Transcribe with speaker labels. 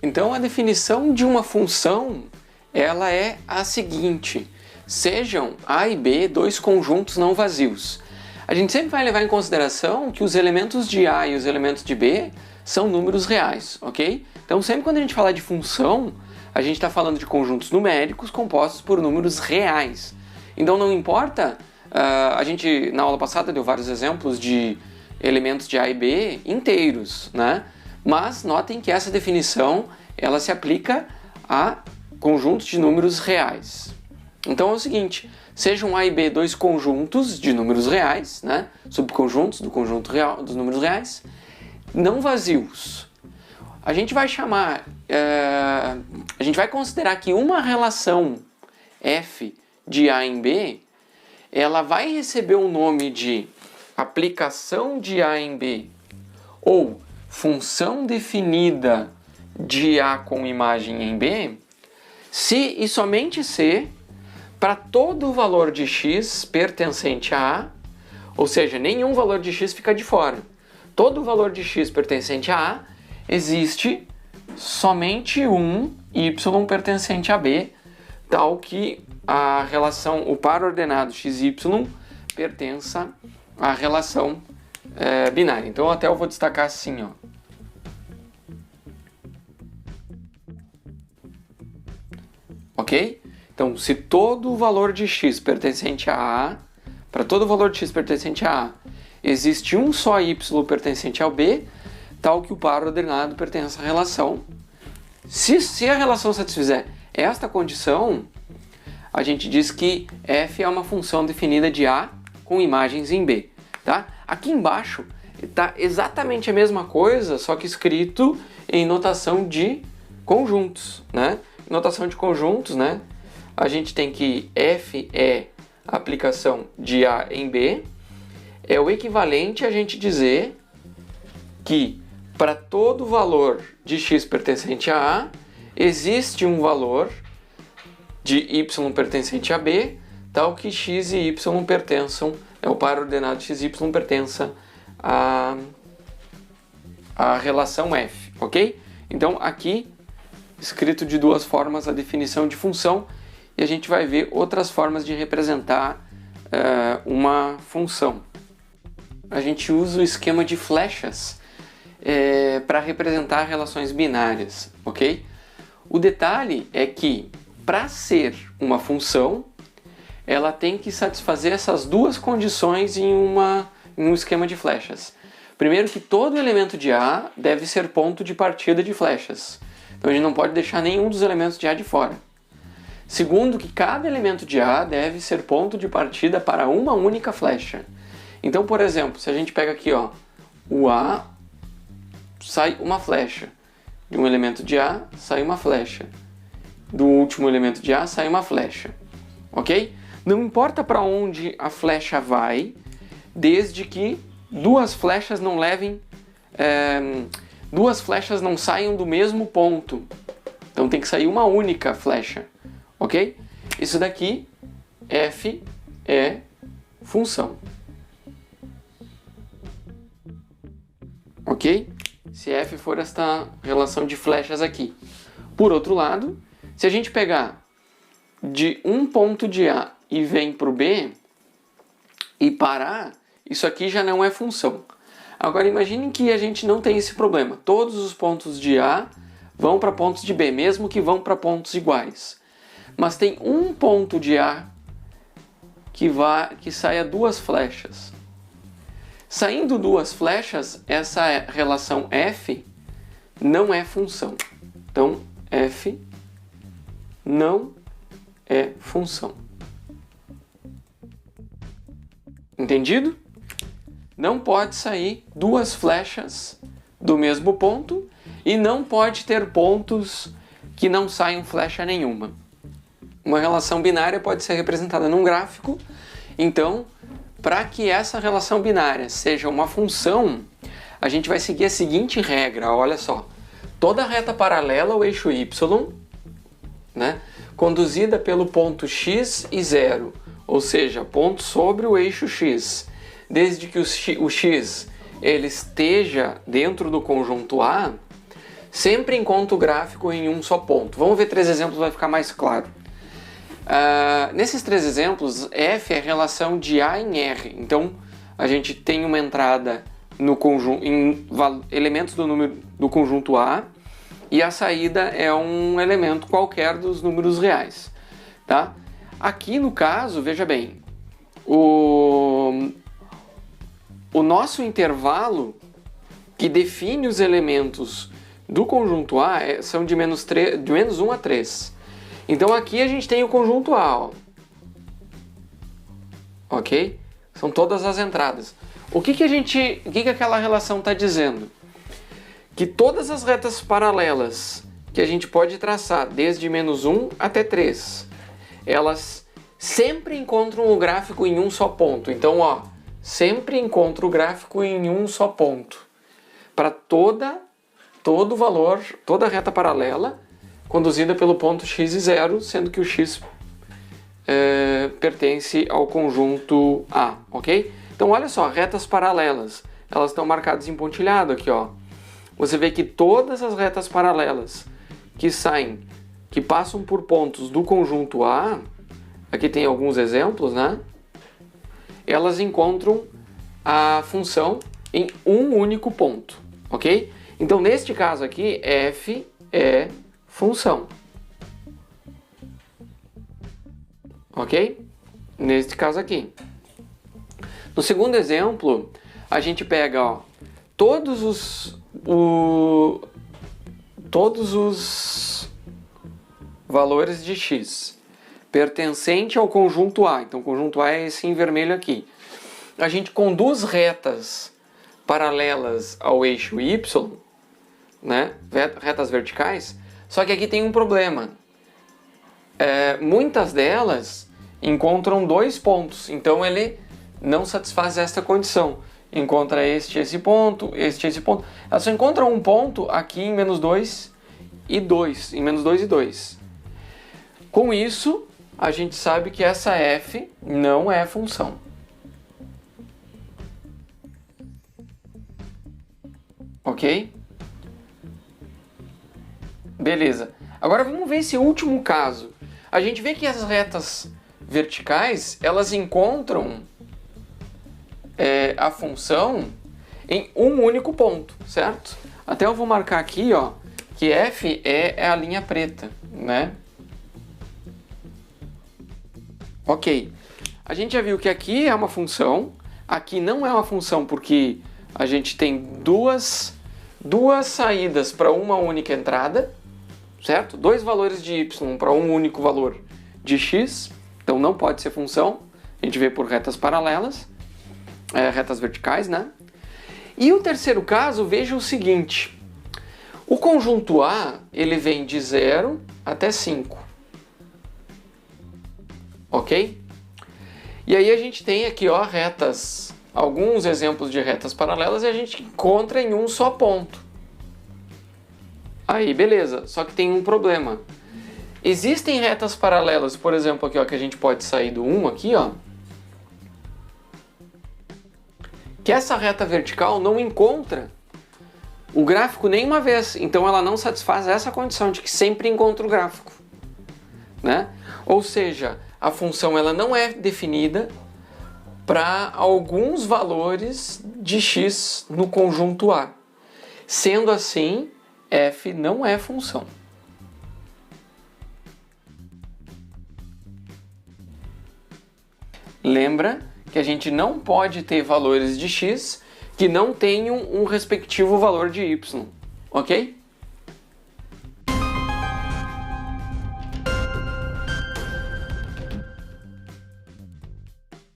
Speaker 1: Então a definição de uma função, ela é a seguinte: sejam A e B dois conjuntos não vazios. A gente sempre vai levar em consideração que os elementos de A e os elementos de B são números reais, ok? Então sempre quando a gente falar de função, a gente está falando de conjuntos numéricos compostos por números reais. Então não importa, a gente na aula passada deu vários exemplos de elementos de A e B inteiros, né? Mas notem que essa definição ela se aplica a conjuntos de números reais. Então é o seguinte: sejam A e B dois conjuntos de números reais, né? Subconjuntos do conjunto real dos números reais, não vazios. A gente vai chamar, a gente vai considerar que uma relação f de A em B, ela vai receber o nome de aplicação de A em B ou função definida de A com imagem em B, se e somente se para todo valor de x pertencente a A, ou seja, nenhum valor de x fica de fora. Todo valor de x pertencente a A, existe somente um y pertencente a B, tal que a relação, o par ordenado xy pertença à relação binária. Então até eu vou destacar assim, ó. Ok? Então, se todo valor de x pertencente a A, para todo valor de x pertencente a A, existe um só y pertencente ao B, tal que o par ordenado pertence à relação. Se a relação satisfizer esta condição, a gente diz que f é uma função definida de A com imagens em B. Tá? Aqui embaixo está exatamente a mesma coisa, só que escrito em notação de conjuntos, né? Em notação de conjuntos, né? A gente tem que f é a aplicação de A em B, é o equivalente a gente dizer que para todo valor de x pertencente a A, existe um valor de y pertencente a B, tal que x e y pertençam, o par ordenado xy pertença à relação f, ok? Então aqui, escrito de duas formas a definição de função, e a gente vai ver outras formas de representar uma função. A gente usa o esquema de flechas para representar relações binárias, ok? O detalhe é que, para ser uma função, ela tem que satisfazer essas duas condições em um esquema de flechas. Primeiro, que todo elemento de A deve ser ponto de partida de flechas. Então a gente não pode deixar nenhum dos elementos de A de fora. Segundo, que cada elemento de A deve ser ponto de partida para uma única flecha. Então, por exemplo, se a gente pega aqui, ó, o A, sai uma flecha. De um elemento de A, sai uma flecha. Do último elemento de A, sai uma flecha. Ok? Não importa para onde a flecha vai, desde que duas flechas não levem... duas flechas não saiam do mesmo ponto. Então tem que sair uma única flecha. Ok? Isso daqui, f é função. Ok? Se f for esta relação de flechas aqui. Por outro lado, se a gente pegar de um ponto de A e vem para o B e parar, isso aqui já não é função. Agora imaginem que a gente não tem esse problema. Todos os pontos de A vão para pontos de B, mesmo que vão para pontos iguais. Mas tem um ponto de A que saia duas flechas. Saindo duas flechas, essa relação f não é função. Então, f não é função. Entendido? Não pode sair duas flechas do mesmo ponto e não pode ter pontos que não saiam flecha nenhuma. Uma relação binária pode ser representada num gráfico, então, para que essa relação binária seja uma função, a gente vai seguir a seguinte regra, olha só. Toda reta paralela ao eixo y, né, conduzida pelo ponto x e 0, ou seja, ponto sobre o eixo x, desde que o x ele esteja dentro do conjunto A, sempre encontra o gráfico em um só ponto. Vamos ver 3 exemplos, vai ficar mais claro. Nesses 3 exemplos, F é a relação de A em R. Então, a gente tem uma entrada no conjunto, em elementos do número do conjunto A, e a saída é um elemento qualquer dos números reais. Tá? Aqui no caso, veja bem, o nosso intervalo que define os elementos do conjunto A são de menos 1 a 3. Então aqui a gente tem o conjunto A, ó. Ok? São todas as entradas. O que aquela relação está dizendo? Que todas as retas paralelas que a gente pode traçar desde menos 1 até 3, elas sempre encontram o gráfico em um só ponto. Então, ó, sempre encontra o gráfico em um só ponto. Para todo valor, toda reta paralela conduzida pelo ponto x e 0, sendo que o x pertence ao conjunto A, ok? Então, olha só, retas paralelas, elas estão marcadas em pontilhado aqui, ó. Você vê que todas as retas paralelas que passam por pontos do conjunto A, aqui tem alguns exemplos, né? Elas encontram a função em um único ponto, ok? Então, neste caso aqui, f é função, ok? Neste caso aqui. No segundo exemplo, a gente pega, ó, todos os valores de x pertencente ao conjunto A. Então, o conjunto A é esse em vermelho aqui. A gente conduz retas paralelas ao eixo y, né? Retas verticais, só que aqui tem um problema. Muitas delas encontram 2 pontos, então ele não satisfaz esta condição. Encontra esse ponto, esse ponto. Ela só encontra um ponto aqui em menos 2 e 2, em menos 2 e 2. Com isso, a gente sabe que essa f não é função. Ok? Beleza. Agora vamos ver esse último caso. A gente vê que as retas verticais, elas encontram a função em um único ponto, certo? Até eu vou marcar aqui, ó, que f é a linha preta, né? Ok. A gente já viu que aqui é uma função, aqui não é uma função porque a gente tem duas saídas para uma única entrada, certo? 2 valores de y para um único valor de x, então não pode ser função. A gente vê por retas paralelas, retas verticais, né? E o terceiro caso, veja o seguinte. O conjunto A, ele vem de 0 até 5. Ok? E aí a gente tem aqui, ó, alguns exemplos de retas paralelas e a gente encontra em um só ponto. Aí, beleza. Só que tem um problema. Existem retas paralelas, por exemplo, aqui, ó, que a gente pode sair do 1 aqui, ó, que essa reta vertical não encontra o gráfico nenhuma vez. Então ela não satisfaz essa condição de que sempre encontra o gráfico, né? Ou seja, a função ela não é definida para alguns valores de x no conjunto A. Sendo assim, f não é função. Lembra que a gente não pode ter valores de x que não tenham um respectivo valor de y, ok?